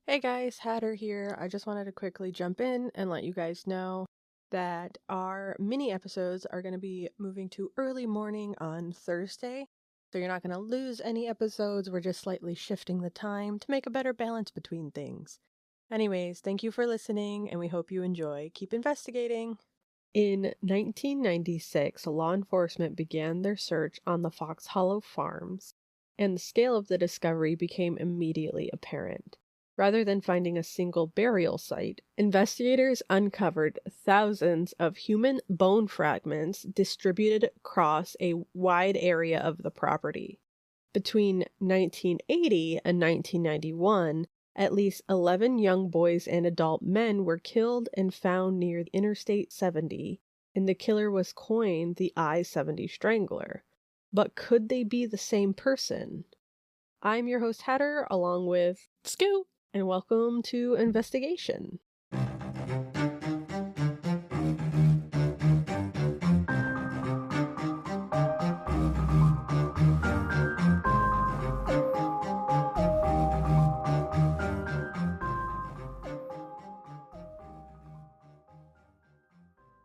Hey guys, Hatter here. I just wanted to quickly jump in and let you guys know that our mini episodes are going to be moving to early morning on Thursday. So you're not going to lose any episodes. We're just slightly shifting the time to make a better balance between things. Anyways, thank you for listening and we hope you enjoy. Keep investigating. In 1996, law enforcement began their search on the Fox Hollow Farms, and the scale of the discovery became immediately apparent. Rather than finding a single burial site, investigators uncovered thousands of human bone fragments distributed across a wide area of the property. Between 1980 and 1991, at least 11 young boys and adult men were killed and found near Interstate 70, and the killer was coined the I-70 Strangler. But could they be the same person? I'm your host Hatter, along with Scoot, and welcome to Investigation.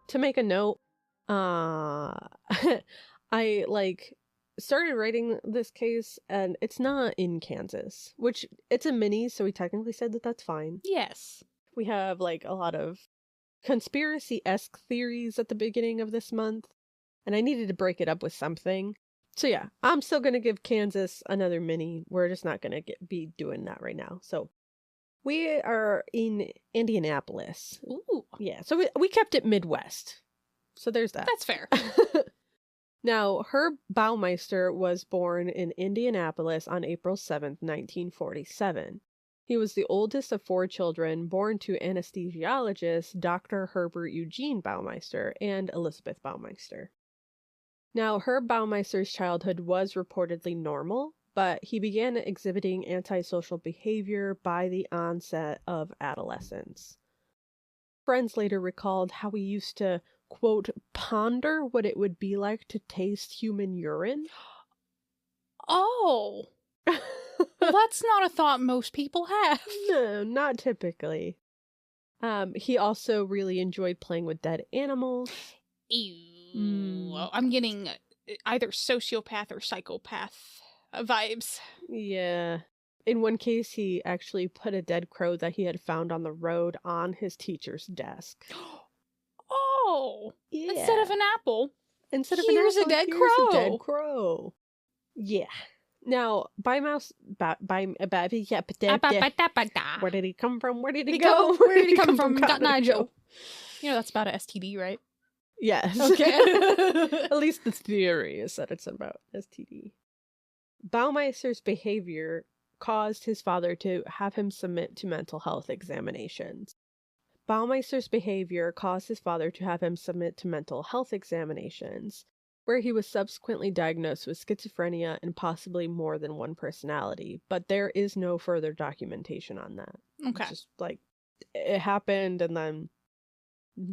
To make a note, I started writing this case and it's not in Kansas, which it's a mini, so we technically said that that's fine. yes. We have like a lot of conspiracy-esque theories at the beginning of this month, and I needed to break it up with something. So yeah, I'm still gonna give Kansas another mini. We're just not gonna be doing that right now. So we are in Indianapolis. Ooh, Yeah, so we kept it Midwest. So there's that. that's fair. Now, Herb Baumeister was born in Indianapolis on April 7th, 1947. He was the oldest of 4 children born to anesthesiologist Dr. Herbert Eugene Baumeister and Elizabeth Baumeister. Now, Herb Baumeister's childhood was reportedly normal, but he began exhibiting antisocial behavior by the onset of adolescence. Friends later recalled how he used to, quote, ponder what it would be like to taste human urine. Oh. Well, that's not a thought most people have. No, not typically. He also really enjoyed playing with dead animals. Ew. Well, I'm getting either sociopath or psychopath vibes. Yeah. In one case, he actually put a dead crow that he had found on the road on his teacher's desk. Oh. Yeah. Instead of an apple. Here's a dead here's crow. a dead crow. Yeah. Now, where did he come from? Where did he go? Where did he come from? Cotton Eye Joe. You know that's about an STD, right? Yes. Okay. At least the theory is that it's about STD. Baumeister's behavior caused his father to have him submit to mental health examinations. Where he was subsequently diagnosed with schizophrenia and possibly more than one personality, but there is no further documentation on that. Okay. It's just like, it happened and then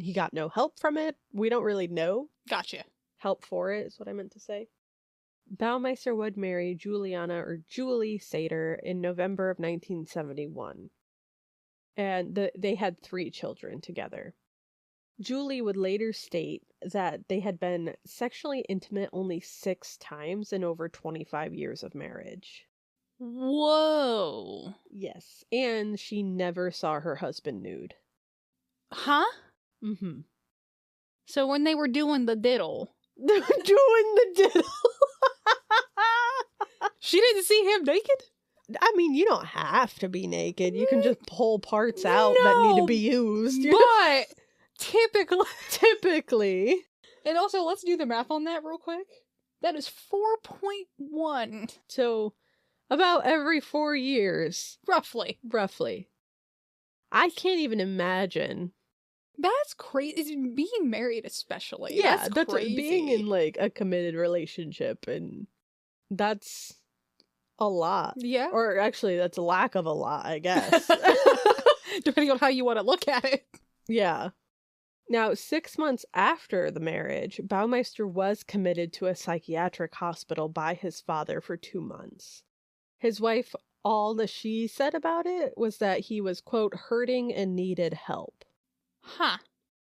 he got no help from it. We don't really know. Gotcha. Help for it is what I meant to say. Baumeister would marry Juliana or Julie Sater in November of 1971. And they had 3 children together. Julie would later state that they had been sexually intimate only 6 times in over 25 years of marriage. Whoa. Yes, and she never saw her husband nude. Huh? Mm-hmm. So when they were doing the diddle. Doing the diddle. She didn't see him naked? I mean, you don't have to be naked. You can just pull parts out that need to be used. But Typically. And also, let's do the math on that real quick. That is 4.1. So, about every 4 years. Roughly. I can't even imagine. That's crazy. Being married especially. Yeah, that's crazy. Being in, like, a committed relationship, and that's a lot. Yeah. Or actually, that's a lack of a lot, I guess. Depending on how you want to look at it. Yeah. Now, 6 months after the marriage, Baumeister was committed to a psychiatric hospital by his father for 2 months. His wife all that she said about it was that he was, quote, hurting and needed help. Huh.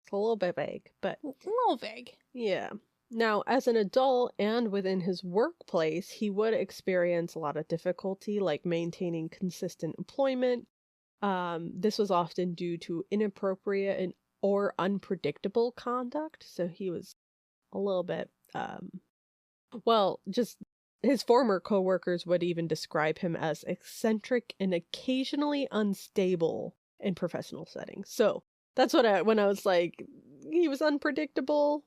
It's a little bit vague, but A little vague. yeah. Now, as an adult and within his workplace, he would experience a lot of difficulty, like maintaining consistent employment. This was often due to inappropriate or unpredictable conduct. So he was a little bit, just his former coworkers would even describe him as eccentric and occasionally unstable in professional settings. So that's when I was like, he was unpredictable.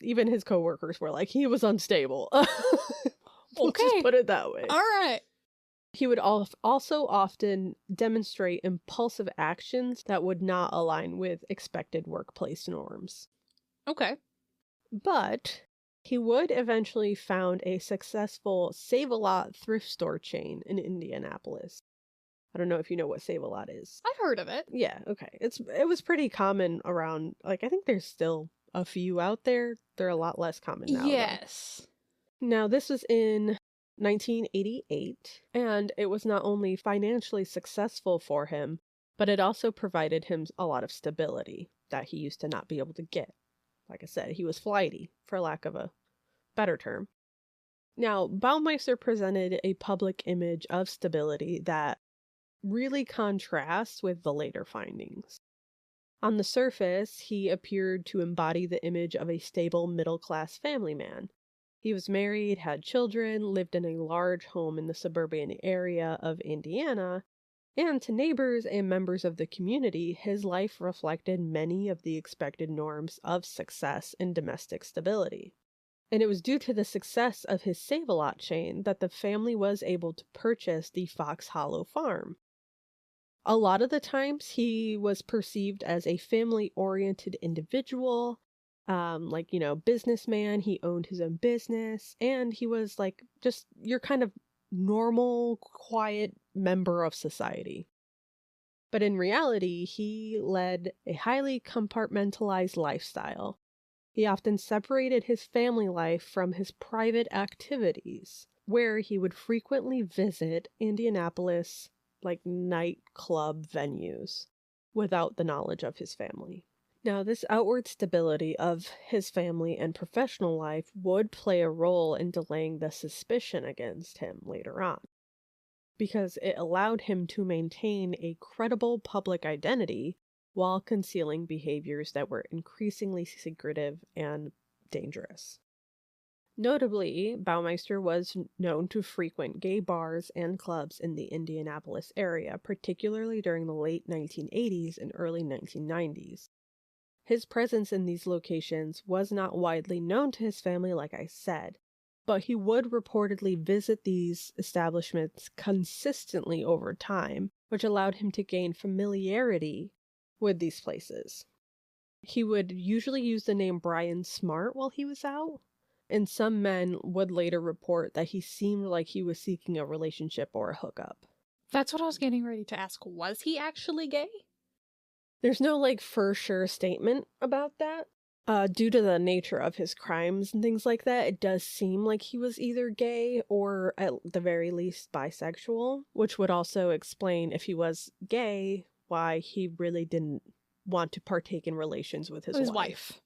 Even his coworkers were like, he was unstable. We'll Okay. just put it that way. All right. He would also often demonstrate impulsive actions that would not align with expected workplace norms. Okay. But he would eventually found a successful Save-A-Lot thrift store chain in Indianapolis. I don't know if you know what Save-A-Lot is. I've heard of it. Yeah, okay. It was pretty common around, like, I think there's still a few out there. They're a lot less common now. Yes. Now, this was in 1988, and it was not only financially successful for him, but it also provided him a lot of stability that he used to not be able to get. Like I said, he was flighty, for lack of a better term. Now, Baumeister presented a public image of stability that really contrasts with the later findings. On the surface, he appeared to embody the image of a stable middle-class family man. He was married, had children, lived in a large home in the suburban area of Indiana, and to neighbors and members of the community, his life reflected many of the expected norms of success and domestic stability. And it was due to the success of his Save-A-Lot chain that the family was able to purchase the Fox Hollow farm. A lot of the times, he was perceived as a family-oriented individual, businessman. He owned his own business, and he was like just your kind of normal, quiet member of society. But in reality, he led a highly compartmentalized lifestyle. He often separated his family life from his private activities, where he would frequently visit Indianapolis, like nightclub venues, without the knowledge of his family. Now, this outward stability of his family and professional life would play a role in delaying the suspicion against him later on, because it allowed him to maintain a credible public identity while concealing behaviors that were increasingly secretive and dangerous. Notably, Baumeister was known to frequent gay bars and clubs in the Indianapolis area, particularly during the late 1980s and early 1990s. His presence in these locations was not widely known to his family, like I said, but he would reportedly visit these establishments consistently over time, which allowed him to gain familiarity with these places. He would usually use the name Brian Smart while he was out, and some men would later report that he seemed like he was seeking a relationship or a hookup. That's what I was getting ready to ask. Was he actually gay? There's no, for sure statement about that. Due to the nature of his crimes and things like that, it does seem like he was either gay or, at the very least, bisexual, which would also explain, if he was gay, why he really didn't want to partake in relations with his wife.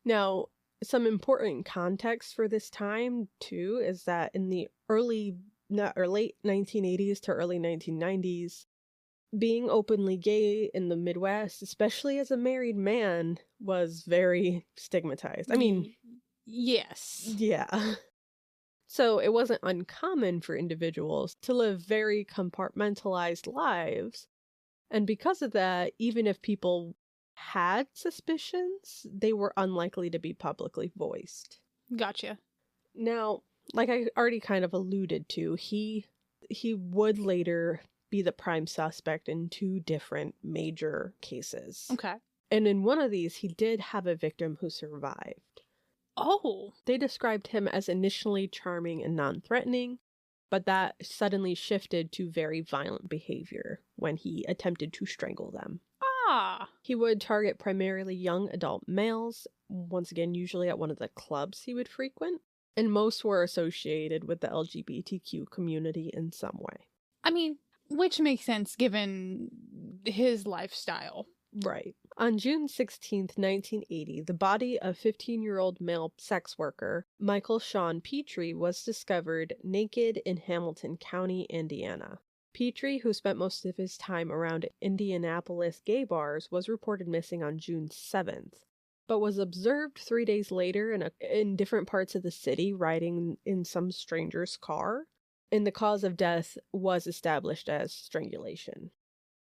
Now, some important context for this time, too, is that in the late 1980s to early 1990s, being openly gay in the Midwest, especially as a married man, was very stigmatized. I mean, yes. Yeah. So it wasn't uncommon for individuals to live very compartmentalized lives. And because of that, even if people had suspicions, they were unlikely to be publicly voiced. Gotcha. Now, like I already kind of alluded to, he would later be the prime suspect in 2 different major cases. Okay. And in one of these, he did have a victim who survived. Oh. They described him as initially charming and non-threatening, but that suddenly shifted to very violent behavior when he attempted to strangle them. Ah. He would target primarily young adult males, once again, usually at one of the clubs he would frequent, and most were associated with the LGBTQ community in some way. I mean, which makes sense given his lifestyle. Right. On June 16th, 1980, the body of 15-year-old male sex worker Michael Sean Petrie was discovered naked in Hamilton County, Indiana. Petrie, who spent most of his time around Indianapolis gay bars, was reported missing on June 7th, but was observed 3 days later in different parts of the city riding in some stranger's car, and the cause of death was established as strangulation.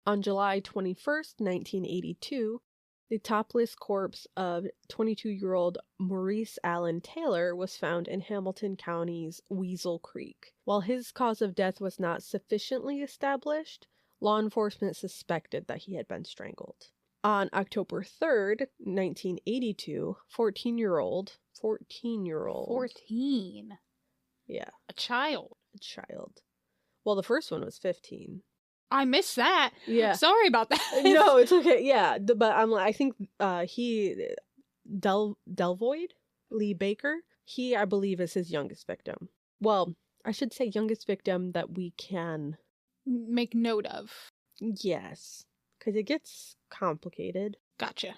On July 21st, 1982, the topless corpse of 22-year-old Maurice Allen Taylor was found in Hamilton County's Weasel Creek. While his cause of death was not sufficiently established, law enforcement suspected that he had been strangled. On October 3rd, 1982, 14-year-old. 14. Yeah. A child. Well, the first one was 15. I missed that. Yeah. Sorry about that. No, it's okay. Yeah, but I think Delvoid Lee Baker, I believe is his youngest victim. Well, I should say youngest victim that we can make note of. Yes, because it gets complicated. Gotcha.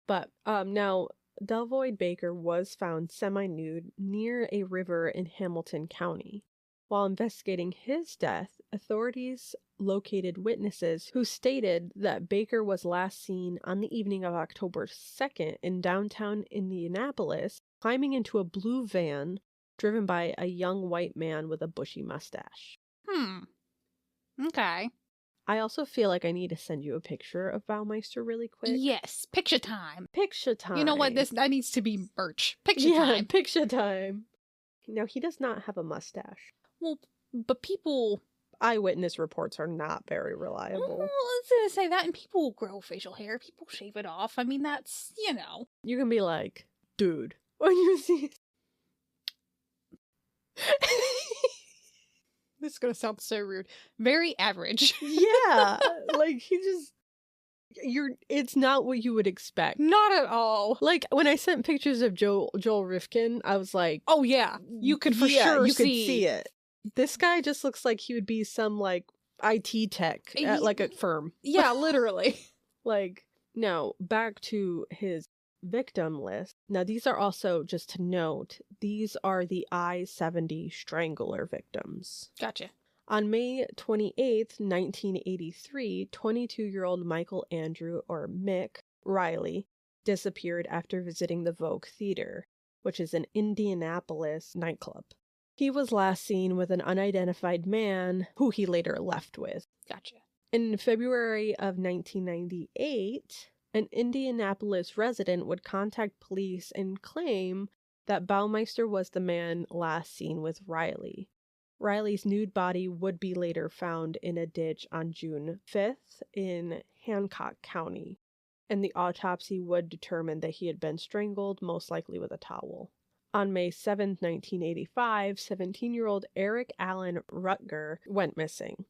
But now Delvoid Baker was found semi-nude near a river in Hamilton County. While investigating his death, authorities located witnesses who stated that Baker was last seen on the evening of October 2nd in downtown Indianapolis, climbing into a blue van driven by a young white man with a bushy mustache. Okay. I also feel like I need to send you a picture of Baumeister really quick. Yes, picture time. Picture time. You know what? That needs to be merch. Picture time. Picture time. Now, he does not have a mustache. Well, but people... Eyewitness reports are not very reliable. Well, I was gonna say that, and people grow facial hair. People shave it off. I mean, that's, you know. You can be like, dude, when you see... This is gonna sound so rude. Very average. Yeah, like, it's not what you would expect. Not at all. Like, when I sent pictures of Joel Rifkin, I was like... Oh, yeah. You could for sure you could see it. This guy just looks like he would be some, like, IT tech at, like, a firm. Yeah, literally. Like, now, back to his victim list. Now, these are also, just to note, these are the I-70 Strangler victims. Gotcha. On May 28th, 1983, 22-year-old Michael Andrew, or Mick, Riley, disappeared after visiting the Vogue Theater, which is an Indianapolis nightclub. He was last seen with an unidentified man who he later left with. Gotcha. In February of 1998, an Indianapolis resident would contact police and claim that Baumeister was the man last seen with Riley. Riley's nude body would be later found in a ditch on June 5th in Hancock County, and the autopsy would determine that he had been strangled, most likely with a towel. On May 7th, 1985, 17-year-old Eric Allen Rutger went missing.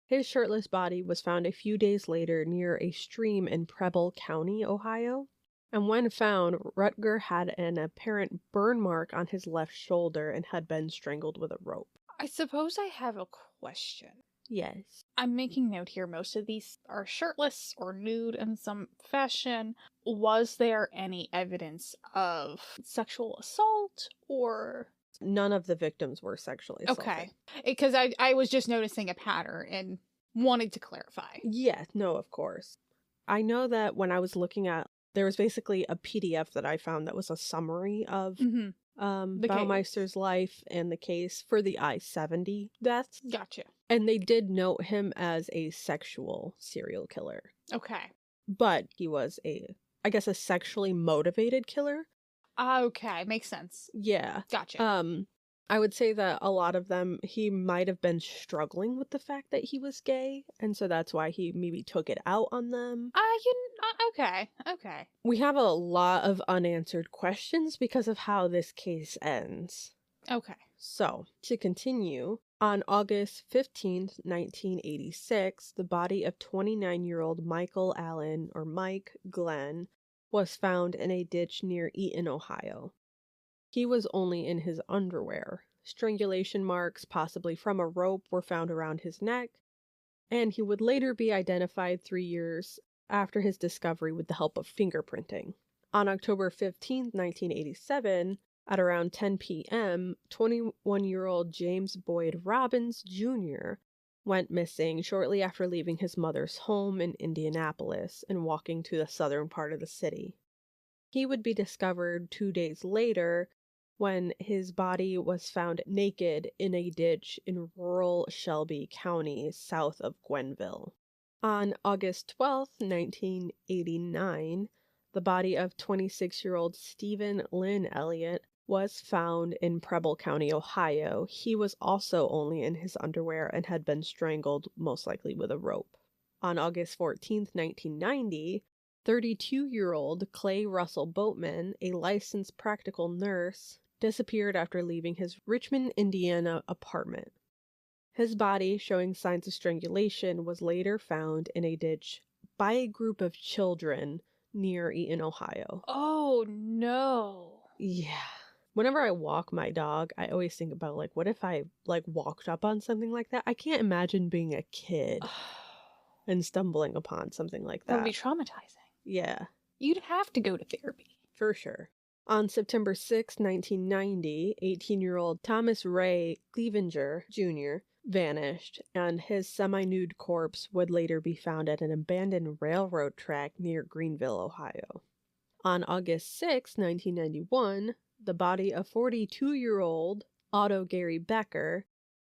His shirtless body was found a few days later near a stream in Preble County, Ohio. And when found, Rutger had an apparent burn mark on his left shoulder and had been strangled with a rope. I suppose I have a question. Yes. I'm making note here. Most of these are shirtless or nude in some fashion. Was there any evidence of sexual assault or... None of the victims were sexually assaulted. Okay. Because I was just noticing a pattern and wanted to clarify. Yeah, no, of course. I know that when I was looking at, there was basically a PDF that I found that was a summary of Baumeister's life and the case for the I-70 deaths. Gotcha. And they did note him as a sexual serial killer. Okay. But he was a sexually motivated killer. Okay, makes sense. Yeah. Gotcha. I would say that a lot of them, he might have been struggling with the fact that he was gay, and so that's why he maybe took it out on them. Okay. We have a lot of unanswered questions because of how this case ends. Okay. So, to continue, on August 15th, 1986, the body of 29-year-old Michael Allen, or Mike Glenn, was found in a ditch near Eaton, Ohio. He was only in his underwear. Strangulation marks, possibly from a rope, were found around his neck, and he would later be identified 3 years after his discovery with the help of fingerprinting. On October 15, 1987, at around 10 p.m., 21-year-old James Boyd Robbins Jr. went missing shortly after leaving his mother's home in Indianapolis and walking to the southern part of the city. He would be discovered 2 days later when his body was found naked in a ditch in rural Shelby County, south of Gwenville. On August 12, 1989, the body of 26-year-old Stephen Lynn Elliott was found in Preble County, Ohio. He was also only in his underwear and had been strangled, most likely with a rope. On August 14, 1990, 32-year-old Clay Russell Boatman, a licensed practical nurse, disappeared after leaving his Richmond, Indiana apartment. His body, showing signs of strangulation, was later found in a ditch by a group of children near Eaton, Ohio. Oh, no. Yeah. Whenever I walk my dog, I always think about, like, what if I, like, walked up on something like that? I can't imagine being a kid and stumbling upon something like That would that. be traumatizing. Yeah. You'd have to go to therapy. For sure. On September 6, 1990, 18-year-old Thomas Ray Clevenger Jr. vanished, and his semi-nude corpse would later be found at an abandoned railroad track near Greenville, Ohio. On August 6, 1991, the body of 42-year-old Otto Gary Becker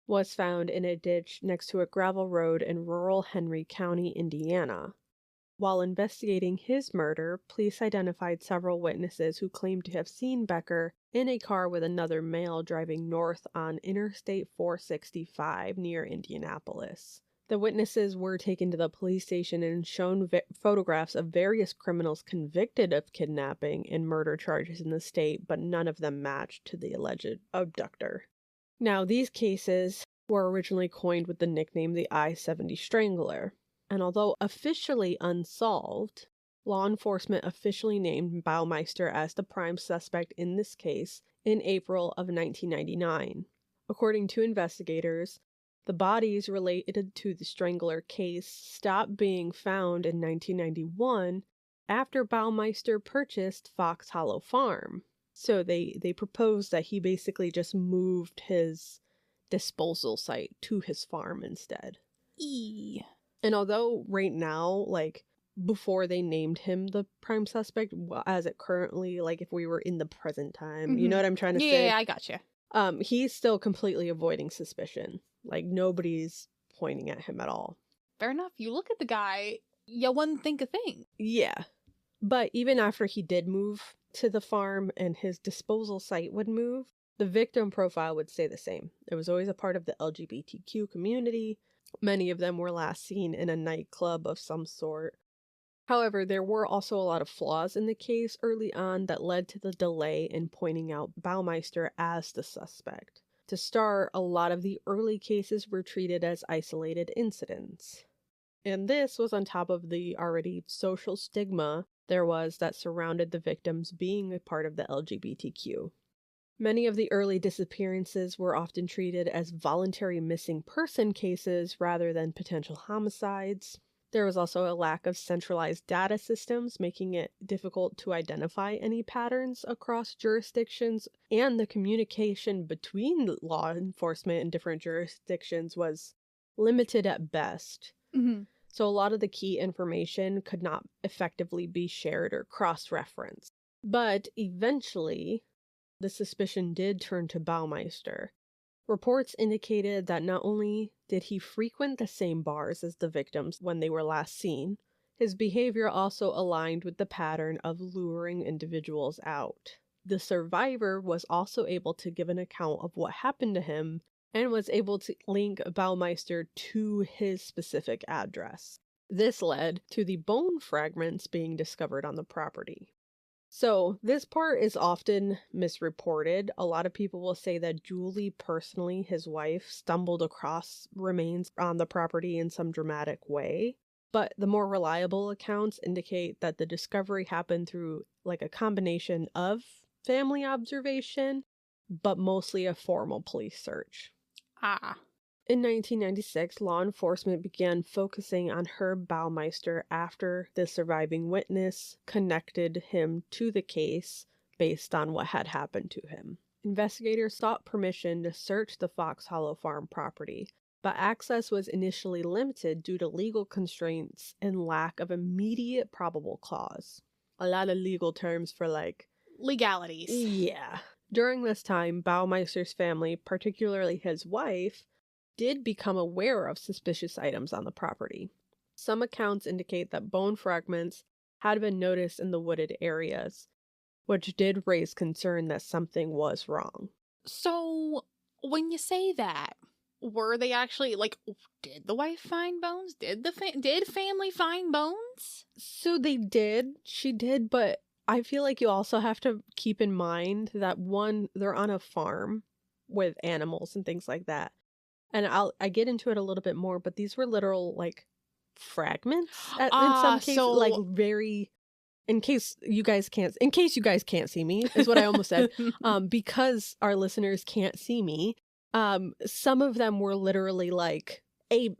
was found in a ditch next to a gravel road in rural Henry County, Indiana. While investigating his murder, police identified several witnesses who claimed to have seen Becker in a car with another male driving north on Interstate 465 near Indianapolis. The witnesses were taken to the police station and shown photographs of various criminals convicted of kidnapping and murder charges in the state, but none of them matched to the alleged abductor. Now, these cases were originally coined with the nickname the I-70 Strangler. And although officially unsolved, law enforcement officially named Baumeister as the prime suspect in this case in April of 1999. According to investigators, the bodies related to the Strangler case stopped being found in 1991 after Baumeister purchased Fox Hollow Farm. So they proposed that he basically just moved his disposal site to his farm instead. And although right now, like, before they named him the prime suspect, as it currently, like, if we were in the present time, you know what I'm trying to say? Yeah, I gotcha. He's still completely avoiding suspicion. Like, nobody's pointing at him at all. Fair enough. You look at the guy, you wouldn't think a thing. Yeah. But even after he did move to the farm and his disposal site would move, the victim profile would stay the same. It was always a part of the LGBTQ community. Many of them were last seen in a nightclub of some sort. However, there were also a lot of flaws in the case early on that led to the delay in pointing out Baumeister as the suspect. To start, a lot of the early cases were treated as isolated incidents. And this was on top of the already social stigma there was that surrounded the victims being a part of the LGBTQ. Many of the early disappearances were often treated as voluntary missing person cases rather than potential homicides. There was also a lack of centralized data systems, making it difficult to identify any patterns across jurisdictions, and the communication between law enforcement in different jurisdictions was limited at best. Mm-hmm. So a lot of the key information could not effectively be shared or cross-referenced. But eventually, the suspicion did turn to Baumeister. Reports indicated that not only did he frequent the same bars as the victims when they were last seen, his behavior also aligned with the pattern of luring individuals out. The survivor was also able to give an account of what happened to him and was able to link Baumeister to his specific address. This led to the bone fragments being discovered on the property. So, this part is often misreported. A lot of people will say that Julie personally, his wife, stumbled across remains on the property in some dramatic way. But the more reliable accounts indicate that the discovery happened through like a combination of family observation, but mostly a formal police search. Ah. In 1996, law enforcement began focusing on Herb Baumeister after the surviving witness connected him to the case based on what had happened to him. Investigators sought permission to search the Fox Hollow Farm property, but access was initially limited due to legal constraints and lack of immediate probable cause. A lot of legal terms for legalities. Yeah. During this time, Baumeister's family, particularly his wife, did become aware of suspicious items on the property. Some accounts indicate that bone fragments had been noticed in the wooded areas, which did raise concern that something was wrong. So, when you say that, were they actually, did the wife find bones? Did family find bones? So she did, but I feel like you also have to keep in mind that one, they're on a farm with animals and things like that. And I get into it a little bit more, but these were literal, fragments in some cases, so... very... In case you guys can't see me, is what I almost said. Because our listeners can't see me, some of them were literally a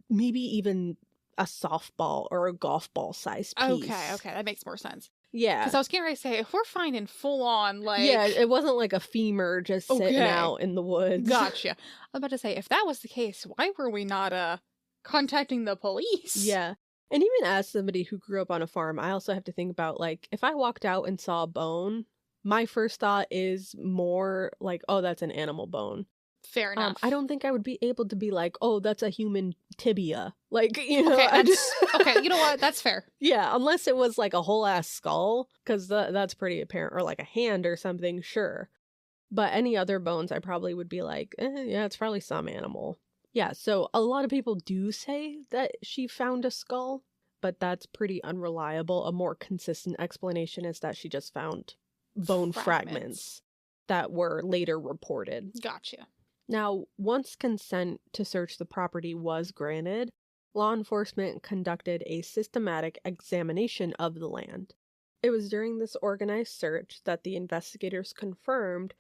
maybe even a softball or a golf ball size piece. Okay, that makes more sense. Yeah. Because I was getting ready to say, if we're finding full on, Yeah, it wasn't like a femur just sitting out in the woods. Gotcha. I was about to say, if that was the case, why were we not, contacting the police? Yeah. And even as somebody who grew up on a farm, I also have to think about, if I walked out and saw a bone, my first thought is more oh, that's an animal bone. Fair enough. I don't think I would be able to be oh, that's a human tibia. Okay, you know what? That's fair. Yeah, unless it was a whole ass skull, because that's pretty apparent, or a hand or something, sure. But any other bones, I probably would be yeah, it's probably some animal. Yeah, so a lot of people do say that she found a skull, but that's pretty unreliable. A more consistent explanation is that she just found bone fragments that were later reported. Gotcha. Now, once consent to search the property was granted, law enforcement conducted a systematic examination of the land. It was during this organized search that the investigators confirmed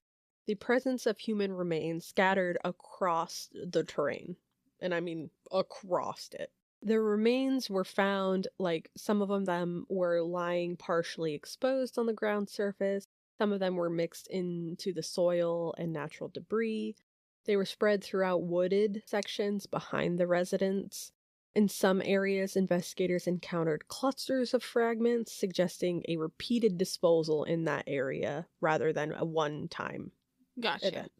the presence of human remains scattered across the terrain. And I mean across it. The remains were found, some of them were lying partially exposed on the ground surface. Some of them were mixed into the soil and natural debris. They were spread throughout wooded sections behind the residence. In some areas, investigators encountered clusters of fragments, suggesting a repeated disposal in that area rather than a one-time event.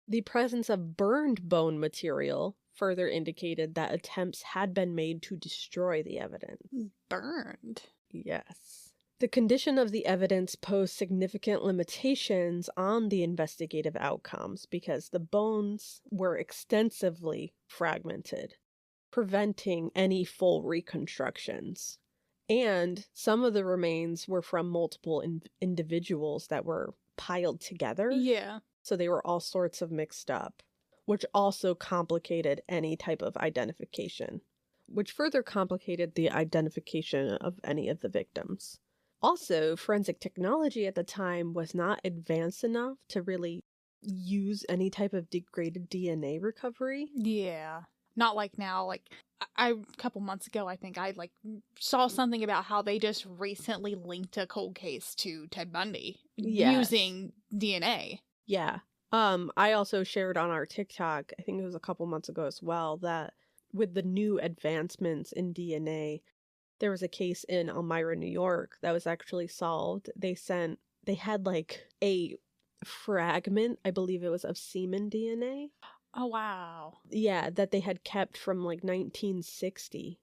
The presence of burned bone material further indicated that attempts had been made to destroy the evidence. Burned? Yes. The condition of the evidence posed significant limitations on the investigative outcomes because the bones were extensively fragmented, preventing any full reconstructions. And some of the remains were from multiple individuals that were piled together. Yeah. So they were all sorts of mixed up, which also complicated any type of identification, which further complicated the identification of any of the victims. Also, forensic technology at the time was not advanced enough to really use any type of degraded DNA recovery. Yeah. Not like now. A couple months ago, I think I saw something about how they just recently linked a cold case to Ted Bundy using DNA. Yeah. I also shared on our TikTok, I think it was a couple months ago as well, that with the new advancements in DNA, there was a case in Elmira, New York that was actually solved. They had a fragment, I believe it was of semen DNA. Oh, wow. Yeah, that they had kept from 1960.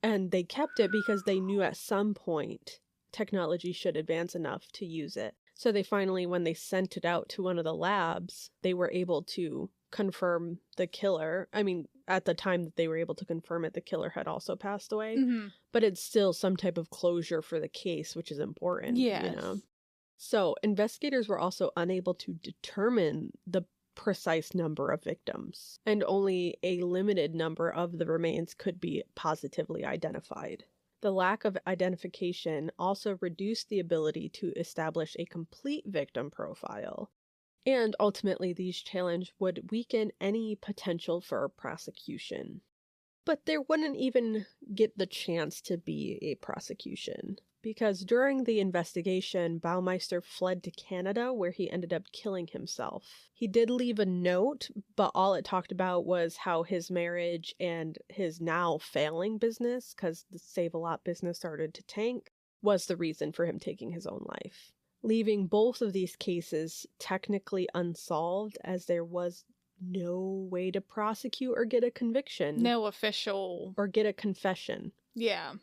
And they kept it because they knew at some point technology should advance enough to use it. So they finally, when they sent it out to one of the labs, they were able to confirm the killer. I mean, at the time that they were able to confirm it, the killer had also passed away. Mm-hmm. But it's still some type of closure for the case, which is important. Yes. So investigators were also unable to determine the precise number of victims, and only a limited number of the remains could be positively identified. The lack of identification also reduced the ability to establish a complete victim profile, And ultimately, these challenges would weaken any potential for prosecution. But there wouldn't even get the chance to be a prosecution, because during the investigation, Baumeister fled to Canada, where he ended up killing himself. He did leave a note, but all it talked about was how his marriage and his now failing business, because the Save-A-Lot business started to tank, was the reason for him taking his own life, leaving both of these cases technically unsolved, as there was no way to prosecute or get a conviction. No official... Or get a confession. Yeah.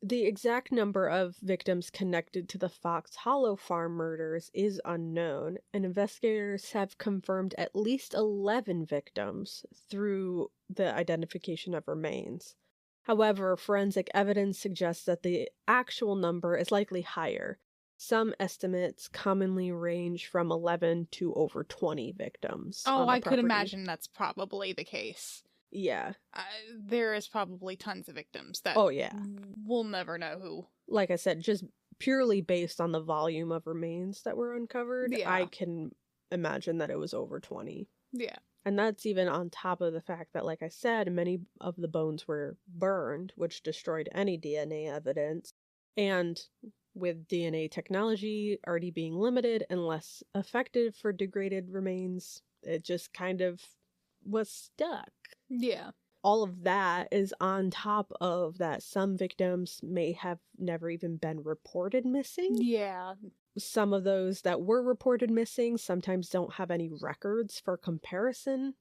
The exact number of victims connected to the Fox Hollow Farm murders is unknown, and investigators have confirmed at least 11 victims through the identification of remains. However, forensic evidence suggests that the actual number is likely higher. Some estimates commonly range from 11 to over 20 victims. Oh, I could imagine that's probably the case. Yeah. There is probably tons of victims that we'll never know who. Like I said, just purely based on the volume of remains that were uncovered, I can imagine that it was over 20. Yeah. And that's even on top of the fact that, like I said, many of the bones were burned, which destroyed any DNA evidence. And with DNA technology already being limited and less effective for degraded remains, it just kind of was stuck. Yeah. All of that is on top of that some victims may have never even been reported missing. Yeah. Some of those that were reported missing sometimes don't have any records for comparison.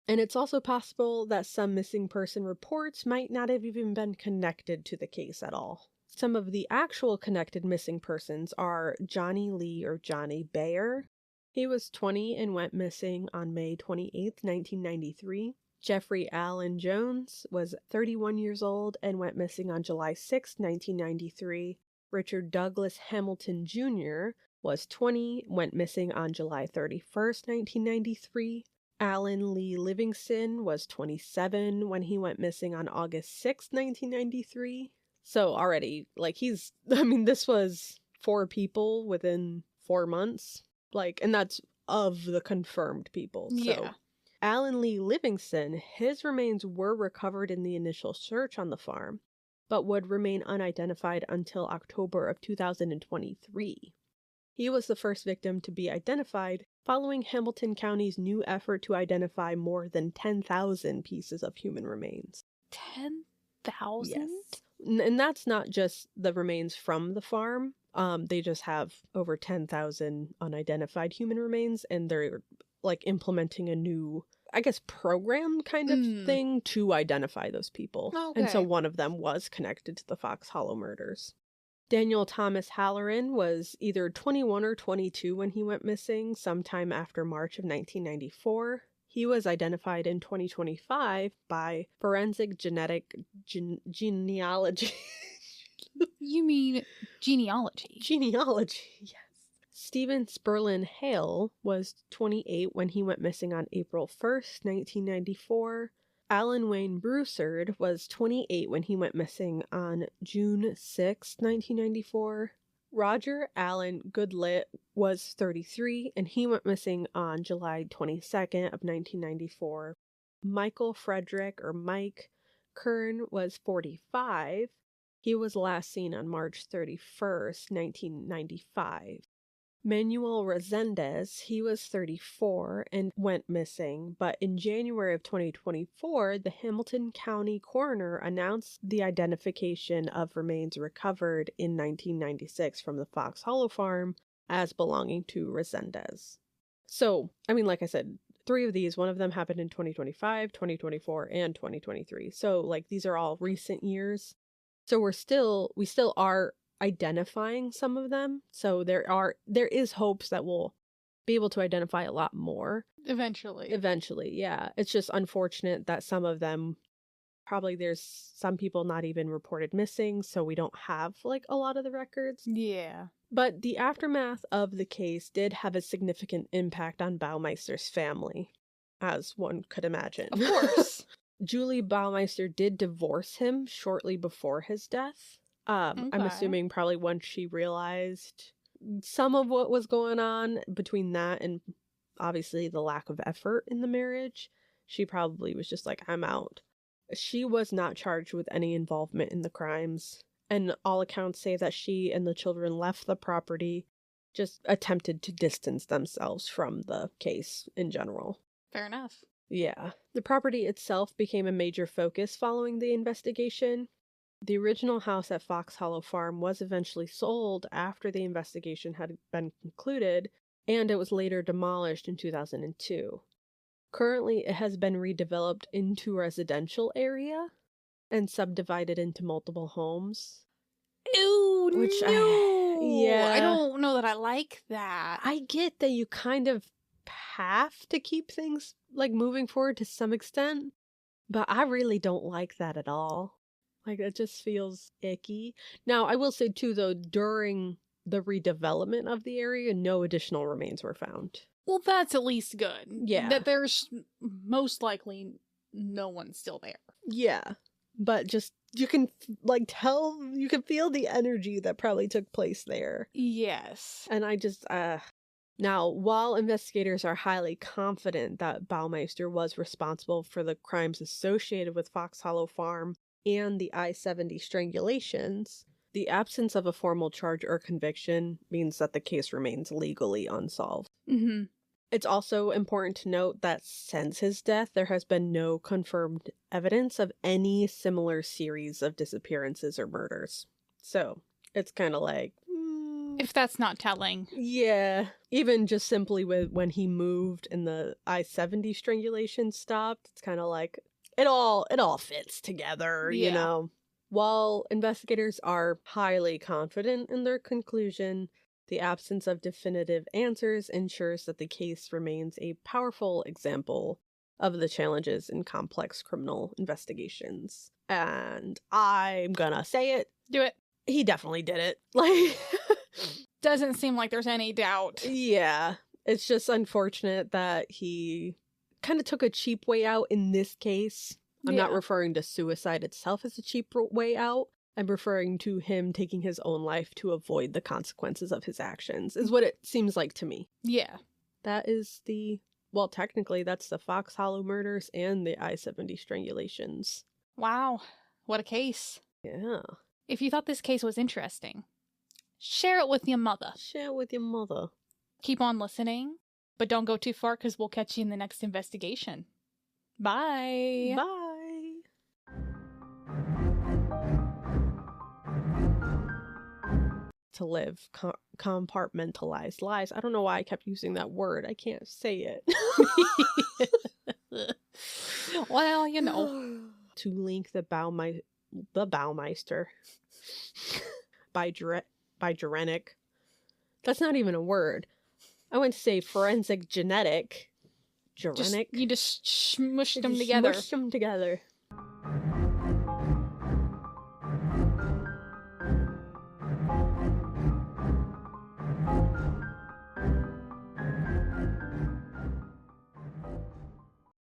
And it's also possible that some missing person reports might not have even been connected to the case at all. Some of the actual connected missing persons are Johnny Lee or Johnny Bayer. He was 20 and went missing on May 28, 1993. Jeffrey Allen Jones was 31 years old and went missing on July 6, 1993. Richard Douglas Hamilton Jr. was 20, went missing on July 31st, 1993. Alan Lee Livingston was 27 when he went missing on August 6, 1993. So already, this was 4 people within 4 months. And that's of the confirmed people. Yeah. So Alan Lee Livingston, his remains were recovered in the initial search on the farm, but would remain unidentified until October of 2023. He was the first victim to be identified following Hamilton County's new effort to identify more than 10,000 pieces of human remains. 10,000? Yes. And that's not just the remains from the farm. They just have over 10,000 unidentified human remains, and they're implementing a new, I guess, program kind of thing to identify those people. Okay. And so one of them was connected to the Fox Hollow murders. Daniel Thomas Halloran was either 21 or 22 when he went missing, sometime after March of 1994. He was identified in 2025 by forensic genealogy. You mean genealogy? Genealogy, yes. Stephen Sperlin Hale was 28 when he went missing on April 1st, 1994. Alan Wayne Broussard was 28 when he went missing on June 6, 1994. Roger Allen Goodlett was 33 and he went missing on July 22nd of 1994. Michael Frederick, or Mike Kern, was 45. He was last seen on March 31st, 1995. Manuel Resendez, he was 34 and went missing, but in January of 2024, the Hamilton County coroner announced the identification of remains recovered in 1996 from the Fox Hollow Farm as belonging to Resendez. So, like I said, 3 of these, one of them happened in 2025, 2024, and 2023. So, these are all recent years. So we still are identifying some of them, so there is hopes that we'll be able to identify a lot more eventually. Yeah, it's just unfortunate that some of them, probably there's some people not even reported missing, so we don't have a lot of the records. Yeah, but the aftermath of the case did have a significant impact on Baumeister's family, as one could imagine. Of course. Julie Baumeister did divorce him shortly before his death. I'm assuming probably once she realized some of what was going on between that and obviously the lack of effort in the marriage. She probably was just like, I'm out. She was not charged with any involvement in the crimes, and all accounts say that she and the children left the property, just attempted to distance themselves from the case in general. Fair enough. Yeah. The property itself became a major focus following the investigation. The original house at Fox Hollow Farm was eventually sold after the investigation had been concluded, and it was later demolished in 2002. Currently, it has been redeveloped into a residential area and subdivided into multiple homes. Ew, Which no! yeah. I don't know that I like that. I get that you kind of have to keep things, like, moving forward to some extent, but I really don't like that at all. Like, it just feels icky. Now, I will say, too, though, during the redevelopment of the area, no additional remains were found. Well, that's at least good. Yeah. That there's most likely no one still there. Yeah. But just, you can, like, tell, you can feel the energy that probably took place there. Yes. And I just, Now, while investigators are highly confident that Baumeister was responsible for the crimes associated with Fox Hollow Farm and the I-70 strangulations, the absence of a formal charge or conviction means that the case remains legally unsolved. Mm-hmm. It's also important to note that since his death, there has been no confirmed evidence of any similar series of disappearances or murders. So, it's kind of like, if that's not telling. Yeah. Even just simply with when he moved and the I-70 strangulation stopped, it's kind of like, it all fits together, you know? While investigators are highly confident in their conclusion, the absence of definitive answers ensures that the case remains a powerful example of the challenges in complex criminal investigations. And I'm gonna say it. Do it. He definitely did it. Like, doesn't seem like there's any doubt. Yeah. It's just unfortunate that he kind of took a cheap way out in this case. I'm not referring to suicide itself as a cheap way out. I'm referring to him taking his own life to avoid the consequences of his actions, is what it seems like to me. Yeah. That is well, technically, that's the Fox Hollow murders and the I-70 strangulations. Wow. What a case. Yeah. If you thought this case was interesting, share it with your mother. Share it with your mother. Keep on listening, but don't go too far because we'll catch you in the next investigation. Bye. Bye. To live compartmentalized lives. I don't know why I kept using that word. I can't say it. Well, you know. To link the Baumeister by Gerenic. That's not even a word. I went to say forensic genetic. Gerenic. You just smushed them together. Smushed them together.